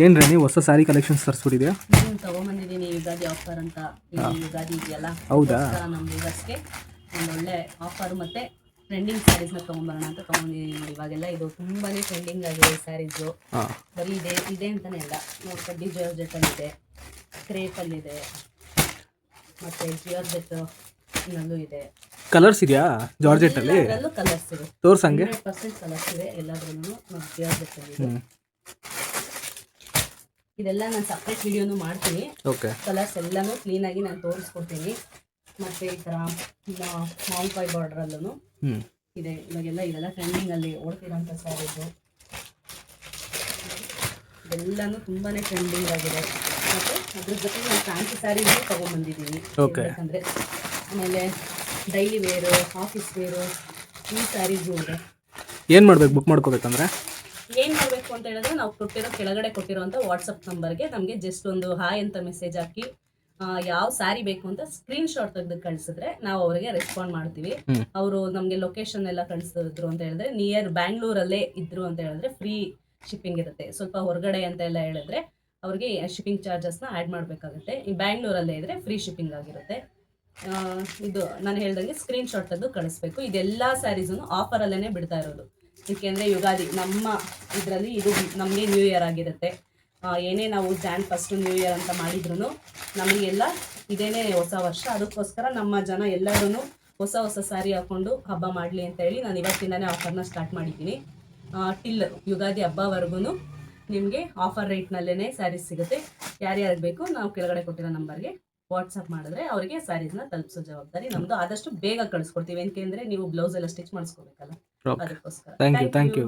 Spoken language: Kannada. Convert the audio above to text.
ಏನು ರಾಣಿ ಹೊಸ ಸ್ಯಾರಿ ಕಲೆಕ್ಷನ್ಸ್ ತರಿಸ್ಬಿಟ್ಟಿದ್ಯಾ? ತಗೊಂಬಂದಿದ್ದೀನಿ ಯುಗಾದಿ ಆಫರ್ ಅಂತ. ಯುಗಾದಿ ಇದೆಯಲ್ಲ, ಹೌದಾ? ನಮ್ಮ ವ್ಯೂವರ್ಸ್ಗೆ ಒಂದು ಒಳ್ಳೆ ಆಫರ್ ಮತ್ತೆ ಟ್ರೆಂಡಿಂಗ್ ಸ್ಯಾರೀಸ್ನ ತೊಗೊಂಬರೋಣ ಅಂತ ತೊಗೊಂಡಿದ್ದೀನಿ ನೋಡಿ. ಇವಾಗೆಲ್ಲ ಇದು ತುಂಬಾ ಟ್ರೆಂಡಿಂಗ್ ಆಗಿದೆ ಸ್ಯಾರೀಸು. ಬರೀ ಇದೆ ಅಂತಲೇ ಅಲ್ಲ, ಕಡ್ಡಿ ಜಾರ್ಜೆಟ್ಟಲ್ಲಿದೆ, ಕ್ರೇಪಲ್ಲಿದೆ, ಮತ್ತು ಜಿಯಾರ್ಜೆಟ್ಟಲ್ಲೂ ಇದೆ. ಕಲರ್ಸ್ ಇದೆಯಾ ಜಾರ್ಜೆಟ್ಟಲ್ಲಿ? ಅದರಲ್ಲೂ ಕಲರ್ಸ್ ಇದೆ, ತೋರ್ಸಂಗೆ 100% ಕಲರ್ಸ್ ಇದೆ ಎಲ್ಲದರಲ್ಲೂ. ಜಿಯಾರ್ಜೆಟ್ಟಲ್ಲಿದೆ. ಇದೆಲ್ಲ ನಾನು ಸಪ್ರೇಟ್ ವಿಡಿಯೋನು ಮಾಡ್ತೀನಿ. ಓಕೆ. ಕಲರ್ಸ್ ಎಲ್ಲನೂ ಕ್ಲೀನಾಗಿ ನಾನು ತೋರಿಸ್ಕೊಡ್ತೀನಿ. ಮತ್ತು ಈ ಥರ ಮಾವಿನಕಾಯಿ ಬಾರ್ಡ್ರಲ್ಲೂ ಇದೆ. ಇವಾಗೆಲ್ಲ ಇದೆಲ್ಲ ಟ್ರೆಂಡಿಂಗಲ್ಲಿ ಓಡ್ತಿರೋಂಥ ಸ್ಯಾರೀಸು ಇದೆಲ್ಲನೂ ತುಂಬಾ ಟ್ರೆಂಡಿಂಗ್ ಆಗಿದೆ. ಮತ್ತು ಅದ್ರ ಜೊತೆಗೆ ನಾನು ಫ್ಯಾನ್ಸಿ ಸ್ಯಾರೀಸು ತೊಗೊಂಬಂದಿದ್ದೀನಿ. ಯಾಕಂದರೆ ಆಮೇಲೆ ಡೈಲಿ ವೇರು, ಆಫೀಸ್ ವೇರು ಈ ಸ್ಯಾರೀಸು ಇದೆ. ಏನು ಮಾಡ್ಬೇಕು ಬುಕ್ ಮಾಡ್ಕೋಬೇಕಂದ್ರೆ? ಏನು ಮಾಡಬೇಕು ಅಂತ ಹೇಳಿದ್ರೆ, ನಾವು ಕೆಳಗಡೆ ಕೊಟ್ಟಿರೋಂಥ ವಾಟ್ಸಪ್ ನಂಬರ್ಗೆ ನಮಗೆ ಜಸ್ಟ್ ಒಂದು ಹಾಯ್ ಅಂತ ಮೆಸೇಜ್ ಹಾಕಿ ಯಾವ ಸ್ಯಾರಿ ಬೇಕು ಅಂತ ಸ್ಕ್ರೀನ್ ಶಾಟ್ ತೆಗೆದು ಕಳಿಸಿದ್ರೆ ನಾವು ಅವರಿಗೆ ರೆಸ್ಪಾಂಡ್ ಮಾಡ್ತೀವಿ. ಅವರು ನಮಗೆ ಲೊಕೇಶನ್ ಎಲ್ಲ ಕಳಿಸಿದ್ರು ಅಂತ ಹೇಳಿದ್ರೆ, ನಿಯರ್ ಬ್ಯಾಂಗ್ಳೂರಲ್ಲೇ ಇದ್ರು ಅಂತ ಹೇಳಿದ್ರೆ ಫ್ರೀ ಶಿಪ್ಪಿಂಗ್ ಇರುತ್ತೆ. ಸ್ವಲ್ಪ ಹೊರಗಡೆ ಅಂತ ಎಲ್ಲ ಹೇಳಿದ್ರೆ ಅವ್ರಿಗೆ ಶಿಪ್ಪಿಂಗ್ ಚಾರ್ಜಸ್ನ ಆ್ಯಡ್ ಮಾಡಬೇಕಾಗುತ್ತೆ. ಈ ಬ್ಯಾಂಗ್ಳೂರಲ್ಲೇ ಇದ್ದರೆ ಫ್ರೀ ಶಿಪ್ಪಿಂಗ್ ಆಗಿರುತ್ತೆ. ಇದು ನಾನು ಹೇಳ್ದಂಗೆ ಸ್ಕ್ರೀನ್ ಶಾಟ್ ತೆಗೆದು ಕಳಿಸ್ಬೇಕು. ಇದೆಲ್ಲ ಸ್ಯಾರೀಸೂ ಆಫರಲ್ಲೇ ಬಿಡ್ತಾ ಇರೋದು. ಏಕೆಂದರೆ ಯುಗಾದಿ ನಮ್ಮ ಇದರಲ್ಲಿ ಇದು ನಮಗೆ ನ್ಯೂ ಇಯರ್ ಆಗಿರುತ್ತೆ. ಏನೇ ನಾವು Jan 1 ನ್ಯೂ ಇಯರ್ ಅಂತ ಮಾಡಿದ್ರು ನಮಗೆಲ್ಲ ಇದೇನೇ ಹೊಸ ವರ್ಷ. ಅದಕ್ಕೋಸ್ಕರ ನಮ್ಮ ಜನ ಎಲ್ಲರೂ ಹೊಸ ಸ್ಯಾರಿ ಹಾಕ್ಕೊಂಡು ಹಬ್ಬ ಮಾಡಲಿ ಅಂತ ಹೇಳಿ ನಾನು ಇವತ್ತಿಂದನೇ ಆಫರ್ನ ಸ್ಟಾರ್ಟ್ ಮಾಡಿದ್ದೀನಿ. ಟಿಲ್ ಯುಗಾದಿ ಹಬ್ಬವರೆಗೂ ನಿಮಗೆ ಆಫರ್ ರೇಟ್ನಲ್ಲೇ ಸ್ಯಾರೀಸ್ ಸಿಗುತ್ತೆ. ಯಾರ್ಯಾರಿಗೆ ಬೇಕು ನಾವು ಕೆಳಗಡೆ ಕೊಟ್ಟಿರೋ ನಂಬರ್ಗೆ ವಾಟ್ಸಪ್ ಮಾಡಿದ್ರೆ ಅವರಿಗೆ ಸ್ಯಾರೀಸ್ನ ತಲುಪಿಸೋ ಜವಾಬ್ದಾರಿ ನಮ್ಮದು. ಆದಷ್ಟು ಬೇಗ ಕಳಿಸ್ಕೊಡ್ತೀವಿ. ಏನಕ್ಕೆ ಅಂದರೆ ನೀವು ಬ್ಲೌಸ್ ಎಲ್ಲ ಸ್ಟಿಚ್ ಮಾಡಿಸ್ಕೋಬೇಕಲ್ಲ, ಅದಕ್ಕೋಸ್ಕರ. Thank you.